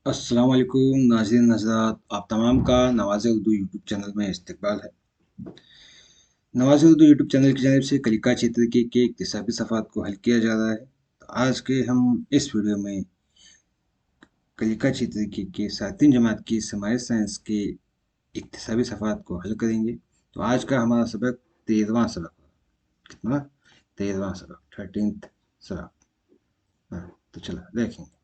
अस्सलाम वालेकुम नाज़रीन हज़रात, आप तमाम का नवाज़ उर्दू यूट्यूब चैनल में इस्तकबाल है। नवाज़ उर्दू यूट्यूब चैनल की जानिब से कलिका क्षेत्र के इक्तिसाबी सफ़ात को हल किया जा रहा है। तो आज के हम इस वीडियो में कलिका क्षेत्र के सातवीं जमात की समाज साइंस के इक्तिसाबी सफ़ात को हल करेंगे। तो आज का हमारा सबक 13वां सबक। कितना? 13वां सबक, 13th सबक। हाँ, तो चलो देखेंगे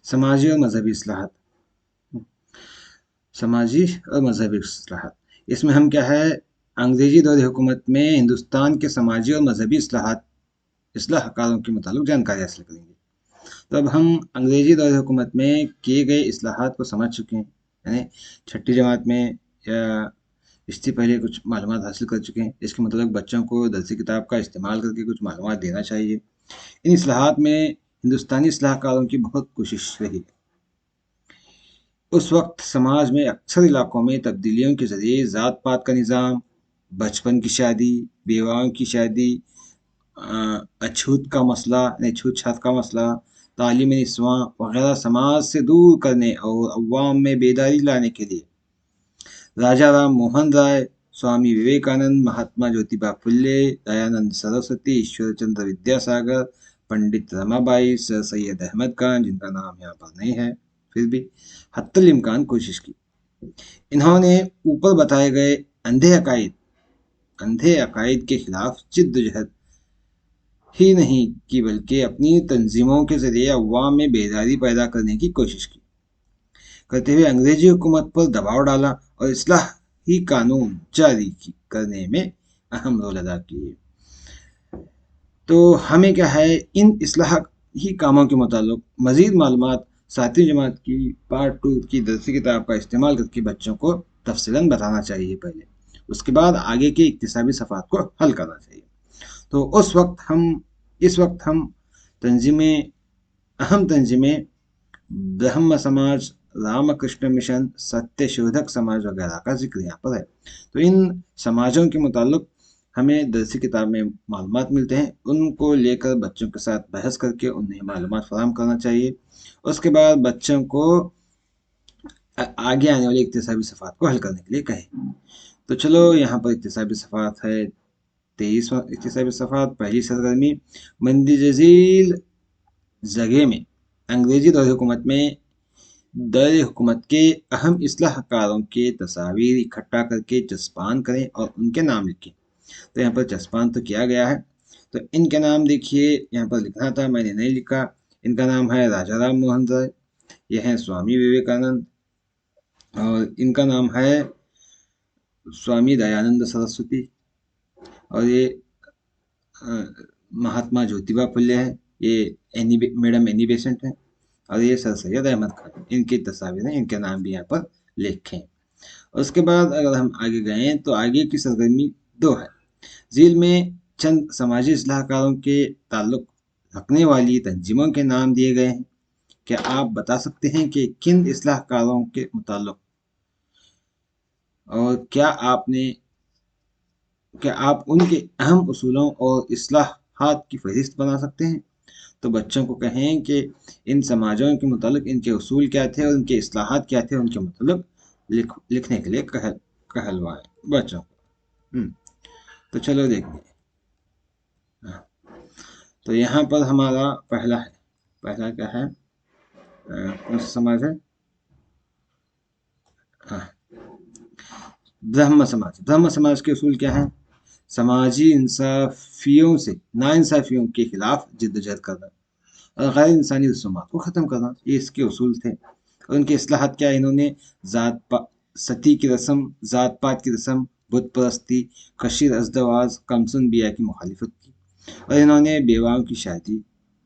समाजी और मजहबी इस्लाहात। समाजी और मजहबी इस्लाहात, इसमें हम क्या है, अंग्रेजी दौर हुकूमत में हिंदुस्तान के समाजी और मजहबी इस्लाहकारों के मुताबिक जानकारी हासिल करेंगे। तो अब हम अंग्रेजी दौर हुकूमत में किए गए इस्लाहात को समझ चुके हैं, यानी छठी जमात में या इससे पहले कुछ मालूमात हासिल कर चुके हैं। इसके मतलब बच्चों को दरसी किताब का इस्तेमाल करके कुछ मालूमात देना चाहिए। इन इस्लाहात में हिंदुस्तानी इस्लाहकारों की बहुत कोशिश रही। उस वक्त समाज में अक्सर इलाकों में तब्दीलियों के जरिए ज़ात पात का निज़ाम, बचपन की शादी, बेवाओं की शादी, अछूत का मसला यानी छूत छात का मसला, तालीमी निस्वां वगैरह समाज से दूर करने और अवाम में बेदारी लाने के लिए राजा राम मोहन राय, स्वामी विवेकानंद, महात्मा ज्योतिबा फुल्ले, दयानंद सरस्वती, ईश्वर चंद्र विद्यासागर, पंडित रमाबाई, सर सैयद अहमद खान, जिनका नाम यहाँ पर नहीं है फिर भी हत्तल इम्कान कोशिश की। इन्होंने ऊपर बताए गए अंधे अकायद के खिलाफ जिद्दोजहद ही नहीं की बल्कि अपनी तंजीमों के जरिए अवाम में बेदारी पैदा करने की कोशिश की, करते हुए अंग्रेजी हुकूमत पर दबाव डाला और इस्लाही कानून जारी करने में अहम रोल अदा किए। तो हमें क्या है, इन इस्लाही कामों के मुताल्लिक मजीद मालूमात सातवीं जमात की पार्ट 2 की दरसी किताब का इस्तेमाल करके बच्चों को तफसीलन बताना चाहिए पहले, उसके बाद आगे के इक्तिसाबी सफ़ात को हल करना चाहिए। तो इस वक्त हम तंजीमें अहम तंजीमें ब्रह्म समाज, रामकृष्ण मिशन, सत्य शोधक समाज वगैरह का जिक्र यहाँ पर है। तो इन समाजों के मुताल्लिक हमें दरसी किताब में मालूमात मिलते हैं, उनको लेकर बच्चों के साथ बहस करके उन्हें मालूमात फराहम करना चाहिए। उसके बाद बच्चों को आगे आने वाली इक्तिसाबी सफ़ात को हल करने के लिए कहें। तो चलो यहाँ पर इक्तिसाबी सफ़ात है 23वां इक्तिसाबी सफ़ात। पहली सरगर्मी, मंदी जजील जगह में अंग्रेजी दौर हुकूमत में दर हुकूमत के अहम इस्लाहकारों के तस्वीर इकट्ठा करके चस्पान करें और उनके नाम लिखें। तो यहाँ पर चस्पान तो किया गया है, तो इनके नाम देखिए, यहाँ पर लिखना था, मैंने नहीं लिखा। इनका नाम है राजा राम मोहन राय, यह है स्वामी विवेकानंद, और इनका नाम है स्वामी दयानंद सरस्वती, और ये महात्मा ज्योतिबा फुले हैं, ये मैडम एनी बेसेंट हैं, और ये सर सैयद अहमद खान। इनकी तस्वीरें, इनके नाम भी यहाँ पर लिखें। उसके बाद अगर हम आगे गए तो आगे की सरगर्मी 2 है। झील में चंद समाजी इस्लाहकारों के ताल्लुक रखने वाली तंजीमों के नाम दिए गए हैं। क्या आप बता सकते हैं कि किन इस्लाहकारों के मुताल्लिक, और क्या आप उनके अहम उसूलों और इस्लाहात की फहरिस्त बना सकते हैं? तो बच्चों को कहें कि इन समाजों के मुतालिक इनके उसूल क्या थे और इनके इस्लाहात क्या थे, उनके मुतालिक लिखने के लिए कहलवाएं बच्चों को। तो चलो देखते हैं। हाँ, तो यहाँ पर हमारा पहला क्या है, कौन सा समाज है? हाँ, ब्रह्म समाज के उसूल क्या हैं? समाजी नाइंसाफियों के खिलाफ जिद्दोजहद करना और गैर इंसानी रसूमात को ख़त्म करना, ये इसके उसूल थे। और उनके इस्लाहात क्या, इन्होंने सती की रस्म, ज़ात पात की रस्म, बुत परस्ती, कशीर अजदवाज, कमसुन बिया की मुखालिफत की, और इन्होंने बेवाओं की शादी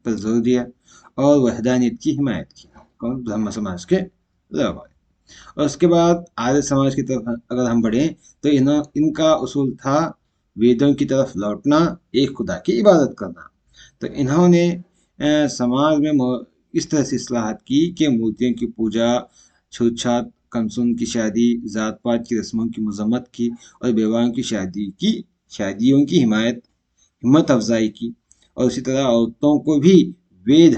पर जोर दिया और वहदानियत की हिमायत की। कौन? ब्रह्म समाज के लोग। और उसके बाद आर्य समाज की तरफ अगर हम बढ़ें तो इनका उसूल था वेदों की तरफ लौटना, एक खुदा की इबादत करना। तो इन्होंने समाज में इस तरह से इस्लाहात की कि मूर्तियों की पूजा, छूत छात, कमसुन की शादी, ज़ात पात की रस्मों की मजम्मत की, और बेवाओं की शादियों की हिम्मत अफजाई की, और उसी तरह औरतों को भी वेद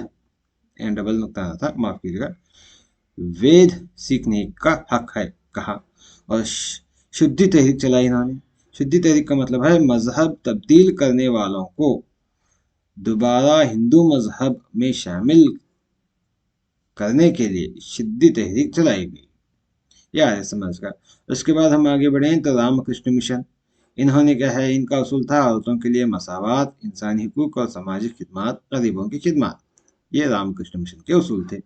डबल नुक्ता आना था, माफ कीजिएगा, वेद सीखने का हक है कहा। और शुद्धि तहरीक चलाई इन्होंने। शुद्धि तहरीक का मतलब है मजहब तब्दील करने वालों को दोबारा हिंदू मजहब में शामिल करने के लिए शुद्धि तहरीक चलाई गई, यह है समझ का। उसके बाद हम आगे बढ़े तो रामकृष्ण मिशन। इन्होंने क्या है, इनका उसूल था औरतों के लिए मसावत, इंसानी हुकूक और सामाजिक खिदमत, गरीबों की खिदमत। ये रामकृष्ण मिशन के उसूल थे।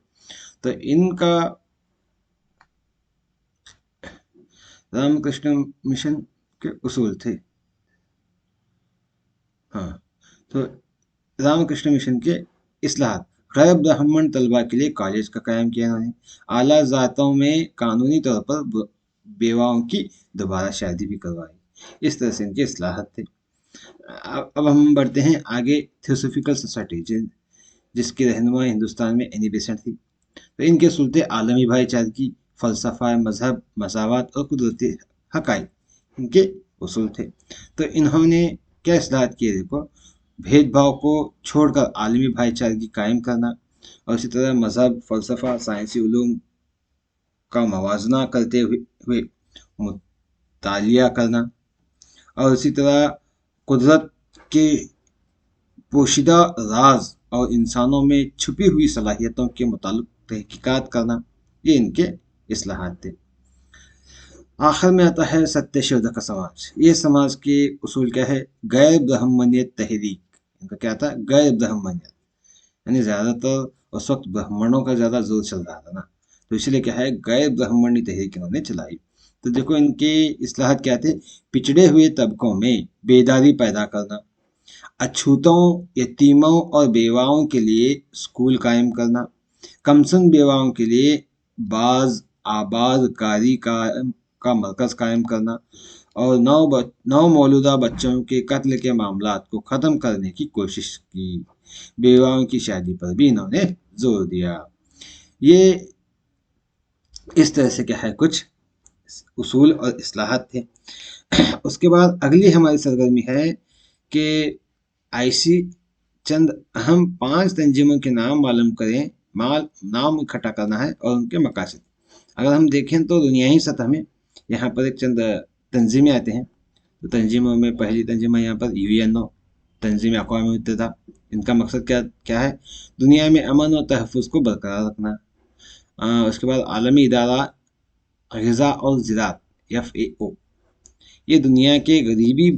तो इनका रामकृष्ण मिशन के उसूल थे। हाँ, तो रामकृष्ण मिशन के इस्लाहात, गैर ब्राह्मण तलबा के लिए कॉलेज का कायम किया इन्होंने। आला जातों में कानूनी तौर पर बेवाओं की दोबारा शादी भी करवाई। इस तरह से इनके इस्लाहात थे। अब हम बढ़ते हैं आगे। थियोसॉफिकल सोसाइटी जिसकी रहनुमा हिंदुस्तान में एनी बेसेंट थी। तो इनके उसूल थे आलमी भाईचारगी, फलसफा, मजहब, मसावत और कुदरती हकाइक, इनके उसूल थे। तो इन्होंने क्या इस्लाहात किए, देखो, भेदभाव को छोड़कर आलमी भाईचारगी कायम करना, और इसी तरह मजहब, फलसफा, साइंसी उलूम का मवाजना करते हुए मुतालिया करना, और इसी तरह कुदरत के पोशीदा राज और इंसानों में छुपी हुई सलाहियतों के मुतालिक तहकीकात करना, ये इनके इस्लाहात थे। आखिर में आता है सत्यशोधक का समाज। ये समाज के उसूल क्या है, गैर ब्राह्मणियत तहरीक। इनका क्या था, गैर ब्राह्मणियत, यानी ज़्यादातर उस वक्त ब्राह्मणों का ज़्यादा जोर चल रहा था ना, तो इसलिए क्या है, गैर ब्राह्मणी तहरीक इन्होंने चलाई। तो देखो इनके इस्लाहात क्या थे, पिछड़े हुए तबकों में बेदारी पैदा करना, अछूतों, यतीमों और बेवाओं के लिए स्कूल कायम करना, कमसन बेवाओं के लिए बाज आबादकारी का मरकज कायम करना, और नौ मौलूदा बच्चों के कत्ल के मामलात को ख़त्म करने की कोशिश की। बेवाओं की शादी पर भी इन्होंने जोर दिया। ये इस तरह से क्या है, कुछ उसूल और इस्लाहात थे। उसके बाद अगली हमारी सरगर्मी है कि ऐसी चंद अहम 5 तंजीमों के नाम मालूम करें। नाम इकट्ठा करना है और उनके मकासद। अगर हम देखें तो दुनियाई सतह में यहाँ पर एक चंद तंजीमें आते हैं। तो तंजीमों में पहली तंजीम है यहाँ पर यूएनओ, तंजीम अक़वाम मुत्तहिदा। इनका मकसद क्या क्या है, दुनिया में अमन और तहफ़्फ़ुज़ को बरकरार रखना। उसके बाद आलमी इदारा ग़िज़ा और ज़राअत, FAO, ये दुनिया से गरीबी,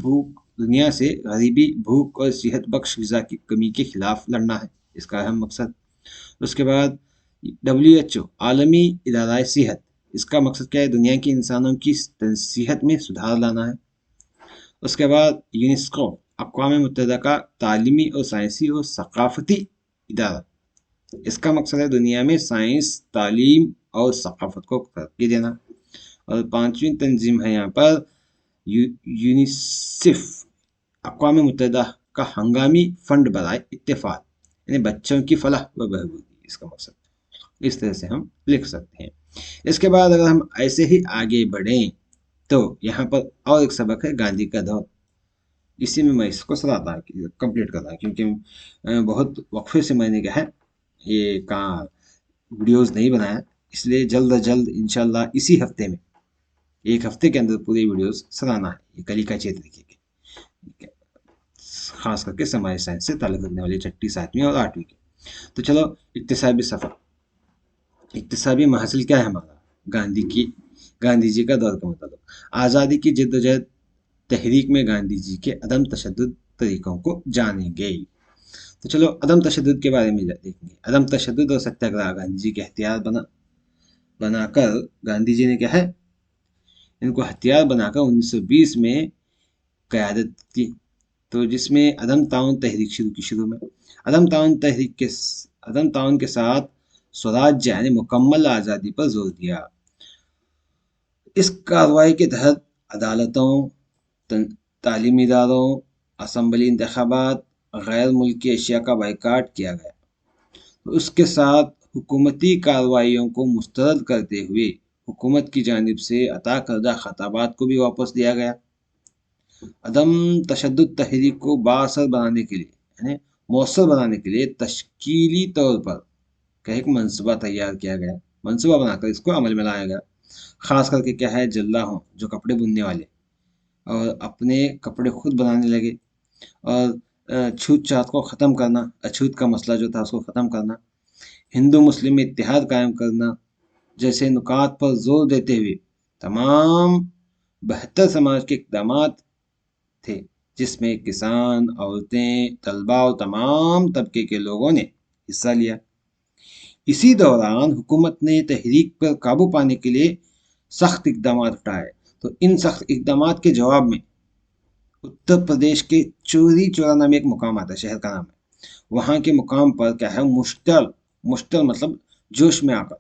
भूख और सेहत बख्श ग़िज़ा की कमी के खिलाफ लड़ना है, इसका अहम मकसद। उसके बाद WHO, आलमी इदारा सेहत, इसका मकसद क्या है, दुनिया के इंसानों की सेहत में सुधार लाना है। उसके बाद यूनेस्को, अक़वाम मुत्तहिदा का तालीमी और साइंसी और सकाफ़ती इदारा, इसका मकसद है दुनिया में साइंस, तालीम और सकाफ़त को तरक्की देना। और 5वीं तंजीम है यहाँ पर यूनिसेफ, अक़वाम मुत्तहिदा का हंगामी फंड बराए इत्तेफ़ाक, यानी बच्चों की फलाह व बहबूदी, इसका मकसद। इस तरह से हम लिख सकते हैं। इसके बाद अगर हम ऐसे ही आगे बढ़ें तो यहाँ पर और एक सबक है गांधी का दौर। इसी में मैं इसको सलाहता कंप्लीट कर रहा हूँ, क्योंकि बहुत वक्फे से मैंने क्या है ये कहा वीडियोस नहीं बनाया, इसलिए जल्द अज जल्द इंशाल्लाह इसी हफ्ते में, एक हफ्ते के अंदर पूरी वीडियोस सलाना है ये कलिका क्षेत्र की, खास करके समाज साइंस से ताल्लुक रखने वाली 6ठी, 7वीं और 8वीं की। तो चलो, इक्तिसाबी सफ़र। इक्तिसाबी महसिल क्या है हमारा, गांधी जी का दौर का मतलब। आज़ादी की जद्दोजहद तहरीक में गांधी जी के अदम तशद्दुद तरीक़ों को जानेंगे। तो चलो अदम तशद्दुद के बारे में देखेंगे। अदम तशद्दुद और सत्याग्रह गांधी जी के हथियार बनाकर गांधी जी ने क्या है, इनको हथियार बनाकर 1920 में क़यादत की। तो जिसमें अदम ताउन तहरीक शुरू की। शुरू में अदम ताउन के साथ स्वराज्य यानी मुकम्मल आज़ादी पर जोर दिया। इस कार्रवाई के तहत अदालतों, तालीमी इदारों, असम्बली इंतखाबात, गैर मुल्की एशिया का बाइकाट किया गया। उसके साथ हुकूमती कार्रवाइयों को मुस्तरद करते हुए हुकूमत की जानिब से अता करदा खताबात को भी वापस लिया गया। अदम तशद्दुद तहरीक को बाअसर बनाने के लिए, यानी मौसर बनाने के लिए तश्कीली तौर पर का एक मनसूबा तैयार किया गया, मनसूबा बनाकर इसको अमल में लाया गया। खास करके क्या है, जल्लाहों जो कपड़े बुनने वाले और अपने कपड़े खुद बनाने लगे, और छूत छात को ख़त्म करना, अछूत का मसला जो था उसको ख़त्म करना, हिंदू मुस्लिम में इत्तेहाद कायम करना जैसे नुकात पर जोर देते हुए तमाम 72 समाज के इक़दाम थे, जिसमें किसान, औरतें, तलबा और तमाम तबके के लोगों ने हिस्सा लिया। इसी दौरान हुकूमत ने तहरीक पर काबू पाने के लिए सख्त इकदाम उठाए। तो इन सख्त इकदाम के जवाब में उत्तर प्रदेश के चौरी चौरा नामे एक मुकाम आता है, शहर का नाम है, वहाँ के मुकाम पर क्या है, मुश्तल मुश्तल मतलब जोश में आकर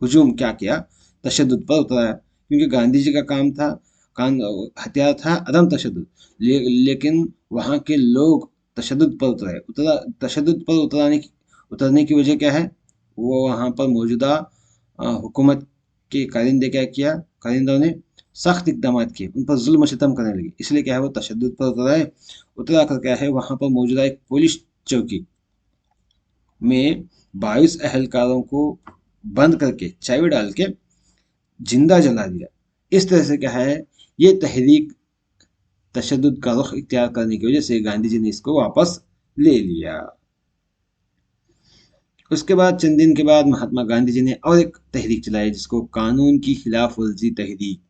हुजूम क्या किया, तशद्दुद पर उतराया। क्योंकि गांधी जी का काम था, कान हथियार था अदम तशद्दुद, लेकिन वहाँ के लोग तशद्दुद पर तशद्दुद पर उतरने की वजह क्या है, वो वहाँ पर मौजूदा हुकूमत के कारिंदे क्या किया, कारिंदों ने सख्त इकदाम किए, उन पर जुल्म सितम करने लगे, इसलिए क्या है वो तशद्दुद पर उतरा कर क्या है वहाँ पर मौजूदा एक पुलिस चौकी में 22 अहलकारों को बंद करके चाबी डाल के जिंदा जला दिया। इस तरह से क्या है, ये तहरीक तशद्दुद का रुख इख्तियार करने की वजह से गांधी जी ने इसको वापस ले लिया। उसके बाद चंद दिन के बाद महात्मा गांधी जी ने और एक तहरीक चलाई, जिसको कानून की खिलाफ वर्जी तहरीक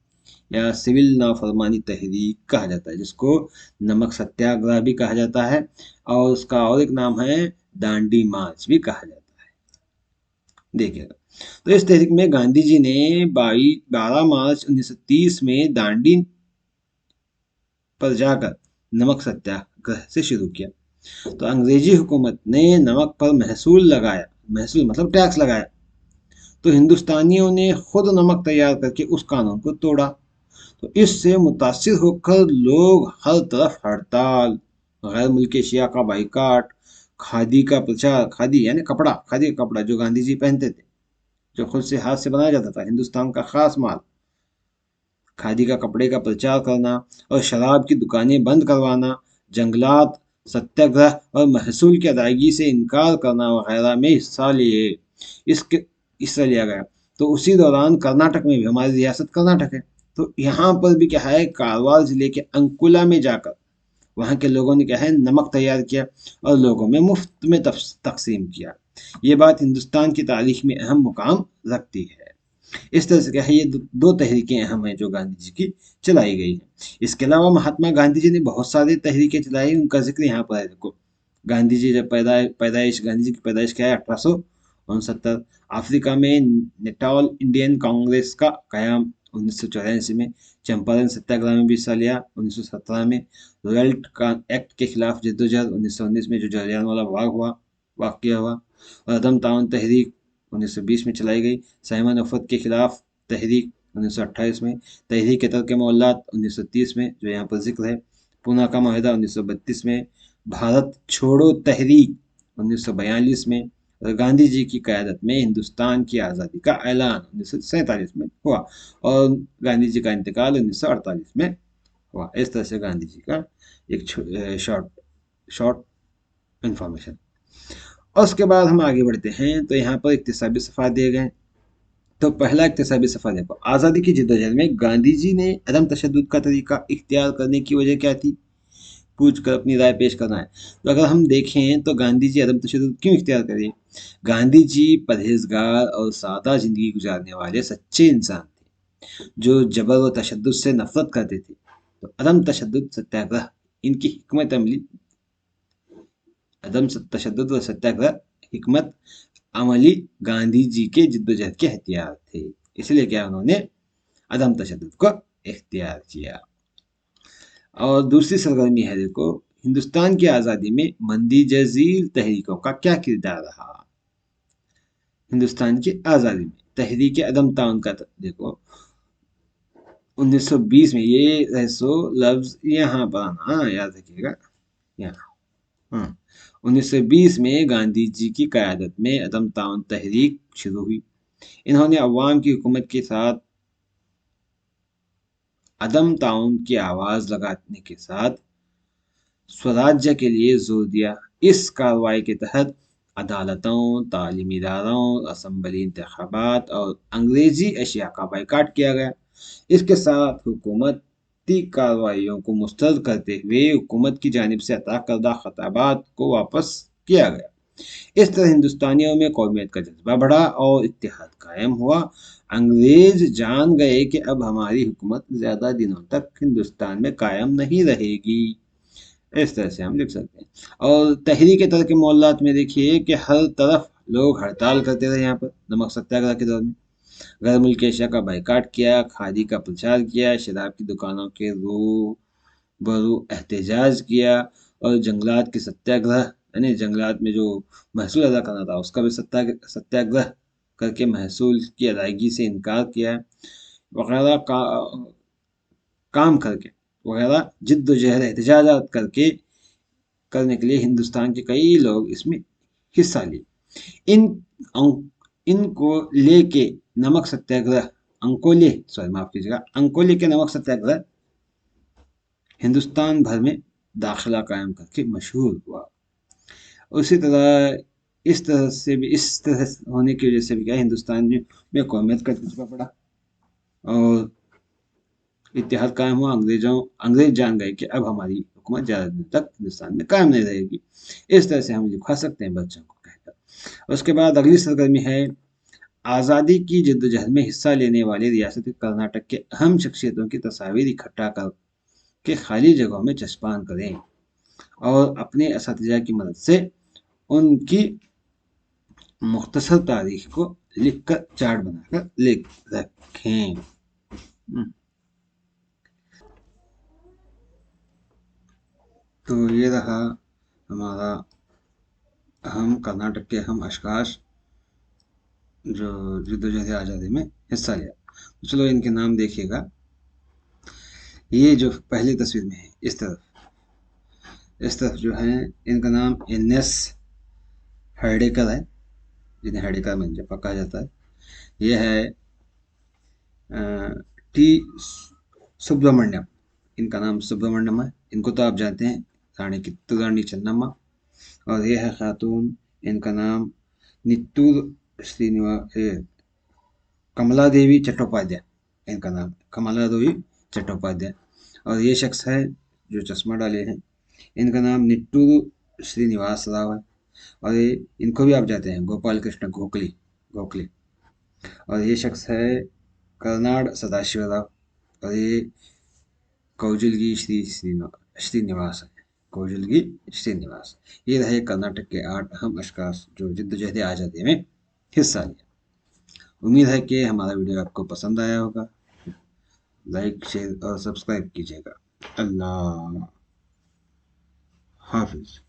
या सिविल नाफरमानी तहरीक कहा जाता है, जिसको नमक सत्याग्रह भी कहा जाता है, और उसका और एक नाम है दांडी मार्च भी कहा जाता है। देखिएगा, तो इस तहरीक में गांधी जी ने 12 मार्च 1930 में दांडी पर जाकर नमक सत्याग्रह से शुरू किया। तो अंग्रेजी हुकूमत ने नमक पर महसूल मतलब टैक्स लगाया, तो हिंदुस्तानियों ने खुद नमक तैयार करके उस कानून को तोड़ा। तो इससे मुतासिर होकर लोग हर तरफ हड़ताल, गैर मुल्की अशिया का बाइकाट, खादी का प्रचार, खादी यानी कपड़ा, खादी का कपड़ा जो गांधी जी पहनते थे, जो खुद से हाथ से बनाया जाता था, हिंदुस्तान का खास माल, खादी का कपड़े का प्रचार करना और शराब की दुकानें बंद करवाना, जंगलात सत्याग्रह और महसूल की अदायगी से इनकार करना वगैरह में इसके हिस्सा लिया गया। तो उसी दौरान कर्नाटक में भी, हमारी रियासत कर्नाटक है, तो यहाँ पर भी क्या है, कारवार जिले के अंकुला में जाकर वहाँ के लोगों ने क्या है, नमक तैयार किया और लोगों में मुफ्त में तकसीम किया। ये बात हिंदुस्तान की तारीख में अहम मुकाम रखती है। इस तरह से क्या है, ये दो तहरीकें अहम हैं जो गांधी जी की चलाई गई हैं। इसके अलावा महात्मा गांधी जी ने बहुत सारी तहरीकें चलाई, उनका जिक्र यहाँ पर है। देखो, गांधी जी जब गांधी जी की पैदाइश क्या है, 1869। अफ्रीका में नेटाल इंडियन कांग्रेस का कयाम 1984 में, चंपारण सत्याग्रह में भी हिस्सा लिया 1917 में, रॉयल्ट एक्ट के खिलाफ जद्दोजहद 1919 में जो जलियांवाला वाकया हुआ, और अदम ताउन तहरीक 1920 में चलाई गई, साइमन अफत के खिलाफ तहरीक 1928 में, तहरीक तर्क मौलात 1930 में जो यहाँ पर जिक्र है, पूना का माहिदा 1932 में, भारत छोड़ो तहरीक 1942 में, और गांधी जी की क़यादत में हिंदुस्तान की आज़ादी का ऐलान 1947 में हुआ, और गांधी जी का इंतकाल 1948 में हुआ। इस तरह से गांधी जी का एक शॉर्ट इंफॉर्मेशन। और उसके बाद हम आगे बढ़ते हैं, तो यहाँ पर इक्तिसाबी सफ़ा दिए गए। तो पहला इक्तिसाबी सफ़ा देखो, आज़ादी की जिद्दोजहद में गांधी जी ने अदम तशद्दुद का तरीका इख्तियार करने की वजह क्या थी, पूछ कर अपनी राय पेश करना है। तो अगर हम देखें तो गांधी जी अदम तशद्दुद क्यों इख्तियार करें, गांधी जी परहेजगार और सादा जिंदगी गुजारने वाले सच्चे इंसान थे, जो जबर व तशद्दुद से नफरत करते थे। तो अदम तशद्दुद सत्याग्रह इनकी हिकमत अमली, अदम तशद्दुद व सत्याग्रह हिकमत अमली गांधी जी के जिद्दोजहद के हथियार थे, इसलिए क्या उन्होंने अदम तशद्दुद को इख्तियार किया। और दूसरी सरगर्मी है, देखो, हिंदुस्तान की आज़ादी में मंदी जजील तहरीकों का क्या किरदार रहा। हिंदुस्तान की आज़ादी में तहरीक अदम ताउन का देखो, 1920 में, ये लफ्ज यहाँ पर आना याद रखिएगा, यहाँ, हाँ, 1920 में गांधी जी की क़यादत में अदम ताउन तहरीक शुरू हुई। इन्होंने अवाम की हुकूमत के साथ अदम ताउन की आवाज़ लगाने के साथ स्वराज्य के लिए जोर दिया। इस कार्रवाई के तहत अदालतों, तालीमी इदारों, असम्बली इंतखाबात और अंग्रेजी अशिया का बाइकाट किया गया। इसके साथ हुकूमती कार्रवाइयों को मुस्तरद करते हुए हुकूमत की जानिब से अता करदा खताबात को वापस किया गया। इस तरह हिंदुस्तानियों में कौमियत का जज्बा बढ़ा और इत्तेहाद कायम हुआ। अंग्रेज जान गए कि अब हमारी हुकूमत ज़्यादा दिनों तक हिंदुस्तान में कायम नहीं रहेगी। इस तरह से हम लिख सकते हैं। और तहरीक तरक मोहल्लात में देखिए कि हर तरफ लोग हड़ताल करते रहे। यहाँ पर नमक सत्याग्रह के दौर में गैर मुल्की अशिया का बाइकाट किया, खादी का प्रचार किया, शराब की दुकानों के रूबरू एहतजाज किया और जंगलात के सत्याग्रह, यानी जंगलात में जो महसूल अदा करना था उसका भी सत्याग्रह करके महसूल की अदायगी से इनकार किया वगैरह काम करके वगैरह जिद्दोजहद एहतजाजात करने के लिए हिंदुस्तान के कई लोग इसमें हिस्सा लिए। इन इनको लेके नमक सत्याग्रह माफ कीजिएगा, अंकोले के नमक सत्याग्रह हिंदुस्तान भर में दाखिला कायम करके मशहूर हुआ। उसी तरह इस तरह होने की वजह से भी क्या हिंदुस्तान में कौमियत का जज्बा पड़ा और इत्तेहाद कायम हुआ। अंग्रेज जान गए कि अब हमारी हुकूमत ज़्यादा दिन तक हिंदुस्तान में कायम नहीं रहेगी। इस तरह से हम लिखवा सकते हैं बच्चों को कहकर। उसके बाद अगली सरगर्मी है आज़ादी की जद्दोजहद में हिस्सा लेने वाले रियासत कर्नाटक के अहम शख्सियतों की तस्वीर इकट्ठा कर के खाली जगहों में चस्पान करें और अपने असातिज़ा की मदद से उनकी मुख्तसर तारीख को लिखकर चार्ट बनाकर लिख रखें। तो ये रहा हमारा कर्नाटक के अहम अशखास जो जद्दोजहद आज़ादी में हिस्सा लिया। तो चलो इनके नाम देखिएगा। ये जो पहली तस्वीर में है इस तरफ जो है इनका नाम NS हर्डेकर है, जिन्हें हर्डेकर मंजप्पा कहा जाता है। ये है T सुब्रमण्यम, इनका नाम सुब्रमण्यम है। इनको तो आप जानते हैं, रानी कित्तूरानी चन्नम्मा। और ये है खातून, इनका नाम नित्तूर कमला देवी चट्टोपाध्याय, इनका नाम कमला देवी चट्टोपाध्याय। और ये शख्स है जो चश्मा डाले हैं, इनका नाम निट्टूर श्रीनिवास राव है। और ये इनको भी आप जानते हैं, गोपाल कृष्ण गोखले। और ये शख्स है कर्नाड सदाशिव राव। और ये कौजलगी श्रीनिवास है, कौजलगी श्रीनिवास। ये रहे कर्नाटक के 8 अहम अशखास जो जद्दोजहद आज़ादी में हिस्सा लिया। उम्मीद है कि हमारा वीडियो आपको पसंद आया होगा। लाइक, शेयर और सब्सक्राइब कीजिएगा। अल्लाह हाफिज।